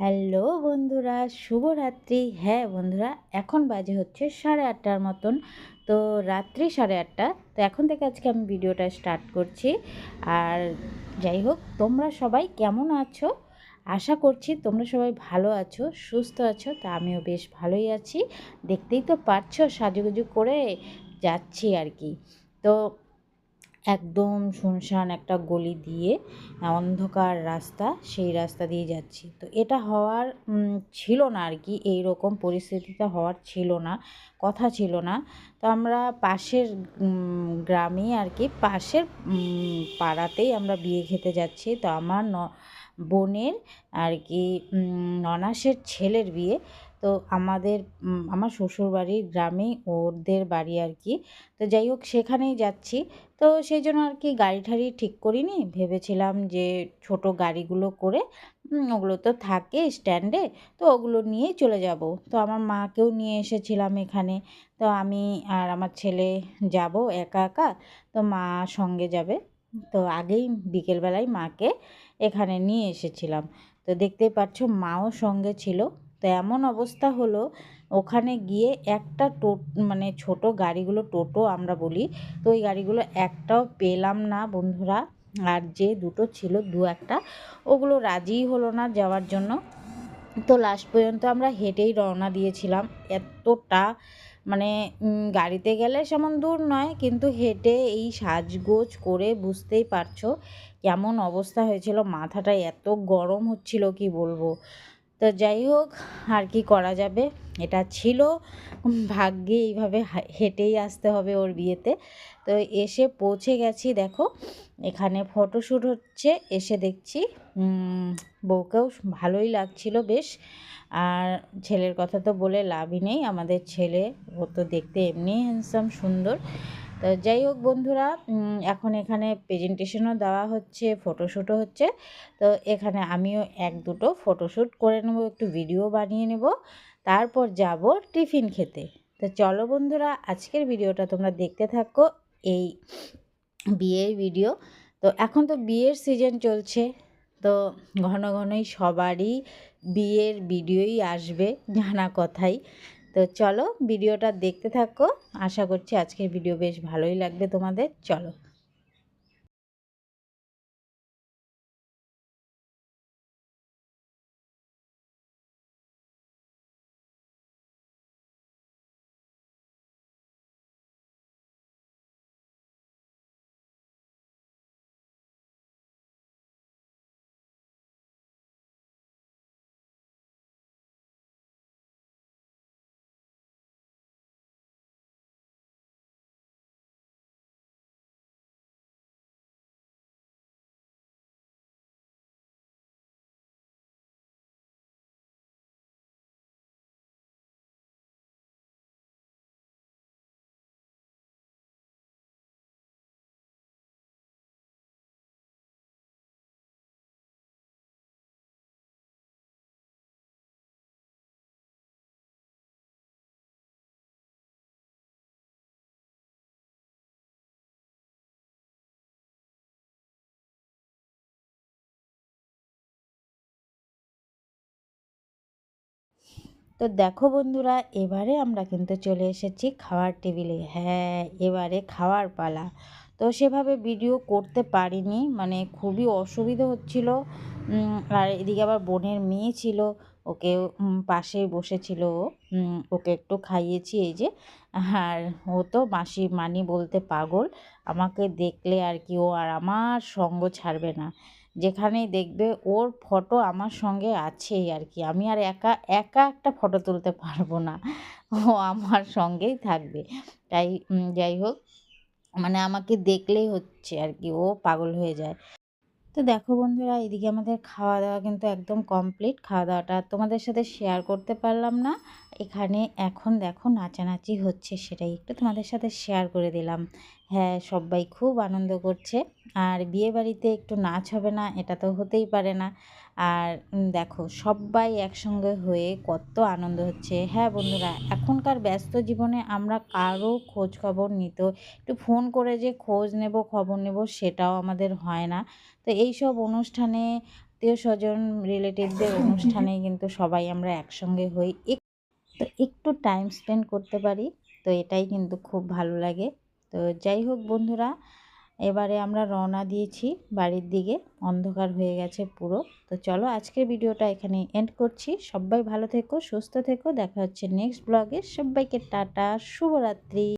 Hello বন্ধুরা, শুভরাত্রি। হ্যাঁ বন্ধুরা, এখন বাজে হচ্ছে 8:30টার মতন। তো রাত্রি 8:30। তো এখন থেকে আজকে আমি ভিডিওটা স্টার্ট করছি। আর যাই হোক, তোমরা সবাই কেমন আছো? আশা করছি তোমরা সবাই ভালো আছো, সুস্থ আছো। তা আমিও বেশ ভালোই আছি। দেখতেই তো পারছো সাজুগুজু করে যাচ্ছি আর কি। তো একদম শুনশান একটা গলি দিয়ে অন্ধকার রাস্তা, সেই রাস্তা দিয়ে যাচ্ছি। তো এটা হওয়ার ছিল না আর কি, এইরকম পরিস্থিতিটা হওয়ার ছিল না, কথা ছিল না। তো আমরা পাশের গ্রামেই আর কি, পাশের পাড়াতেই আমরা বিয়ে খেতে যাচ্ছি। তো আমার বোনের আর কি ননাসের ছেলের বিয়ে। তো আমার শ্বশুরবাড়ির গ্রামেই ওদের বাড়ি আর কি। তো যাই হোক, সেখানেই যাচ্ছি। তো সেই জন্য আর কি গাড়ি ঠাড়ি ঠিক করিনি, ভেবেছিলাম যে ছোট গাড়িগুলো করে ওগুলো তো থাকে স্ট্যান্ডে, তো ওগুলো নিয়েই চলে যাব। তো আমার মাকেও নিয়ে এসেছিলাম এখানে। তো আমি আর আমার ছেলে যাব একা একা, তো মা সঙ্গে যাবে। তো আগেই বিকেলবেলায় মাকে এখানে নিয়ে এসেছিলাম। তো দেখতেই পাচ্ছ মাও সঙ্গে ছিল। তো এমন অবস্থা হলো, ওখানে গিয়ে একটা মানে ছোট গাড়িগুলো, টোটো আমরা বলি, তো ওই গাড়িগুলো একটাও পেলাম না বন্ধুরা। আর যে দুটো ছিল, দু একটা, ওগুলো রাজিই হলো না যাওয়ার জন্য। তো লাস্ট পর্যন্ত আমরা হেঁটেই রওনা দিয়েছিলাম। এতটা মানে গাড়িতে গেলে সেমন দূর নয়, কিন্তু হেঁটে এই সাজগোজ করে বুঝতেই পারছো কেমন অবস্থা হয়েছিল। মাথাটা এত গরম হচ্ছিল কি বলবো। তো যাই হোক, আর কি করা যাবে, এটা ছিল ভাগ্যে, এইভাবে হেঁটেই আসতে হবে ওর বিয়েতে। তো এসে পৌঁছে গেছি, দেখো এখানে ফটোশ্যুট হচ্ছে। এসে দেখছি বউকেও ভালোই লাগছিল বেশ। আর ছেলের কথা তো বলে লাভই নেই, আমাদের ছেলে, ও তো দেখতে এমনি হ্যান্ডসাম, সুন্দর। তো যাই হোক বন্ধুরা, এখন এখানে প্রেজেন্টেশনও দেওয়া হচ্ছে, ফটোশ্যুটও হচ্ছে। তো এখানে আমিও এক দুটো ফটোশ্যুট করে নেব, একটু ভিডিও বানিয়ে নেব, তারপর যাব টিফিন খেতে। তো চলো বন্ধুরা, আজকের ভিডিওটা তোমরা দেখতে থাকো, এই বিয়ের ভিডিও। তো এখন তো বিয়ের সিজন চলছে, তো ঘন ঘনই সবারই বিয়ের ভিডিওই আসবে, জানা কথাই। তো চলো ভিডিওটা দেখতে থাকো, আশা করছি আজকের ভিডিও বেশ ভালোই লাগবে তোমাদের। চলো। তো দেখো বন্ধুরা, এবারে আমরা কিন্তু চলে এসেছি খাওয়ার টেবিলে। হ্যাঁ, এবারে খাওয়ার পালা। তো সেভাবে ভিডিও করতে পারিনি, মানে খুবই অসুবিধা হচ্ছিল। আর এদিকে আবার বোনের মেয়ে ছিল, ওকে পাশেই বসেছিল ও। ওকে একটু খাইয়েছি, এই যে। আর ও তো মাসি মানি বলতে পাগল, আমাকে দেখলে আর কি ও আর আমার সঙ্গ ছাড়বে না। যেখানেই দেখবে ওর ফটো আমার সঙ্গে আছেই আর কি, আমি আর একা একা একটা ফটো তুলতে পারবো না, ও আমার সঙ্গেই থাকবে। তাই যাই হোক, মানে আমাকে দেখলেই হচ্ছে আর কি, ও পাগল হয়ে যায়। তো দেখো বন্ধুরা, এদিকে আমাদের খাওয়া দাওয়া কিন্তু একদম কমপ্লিট। খাওয়া দাওয়াটা তোমাদের সাথে শেয়ার করতে পারলাম না। এখানে এখন দেখো নাচানাচি হচ্ছে, সেটাই একটু তোমাদের সাথে শেয়ার করে দিলাম। হ্যাঁ, সবাই খুব আনন্দ করছে। আর বিয়ে বাড়িতে একটু নাচ হবে না, এটা তো হতেই পারে না। আর দেখো সবাই একসঙ্গে হয়ে কত আনন্দ হচ্ছে। হ্যাঁ বন্ধুরা, এখনকার ব্যস্ত জীবনে আমরা কারো খোঁজ খবর নিতে, একটু ফোন করে যে খোঁজ নেব, খবর নেব, সেটাও আমাদের হয় না। তো এইসব অনুষ্ঠানে আত্মীয় স্বজন রিলেটিভদের অনুষ্ঠানেই কিন্তু সবাই আমরা একসঙ্গে হই, তো একটু টাইম স্পেন্ড করতে পারি, তো এটাই কিন্তু খুব ভালো লাগে। তো যাই হোক বন্ধুরা, এবারে আমরা রওনা দিয়েছি বাড়ির দিকে, অন্ধকার হয়ে গেছে পুরো। তো চলো আজকের ভিডিওটা এখানে এন্ড করছি। সবাই ভালো থেকো, সুস্থ থেকো, দেখা হচ্ছে নেক্সট ব্লগে। সবাইকে টাটা, শুভরাত্রি।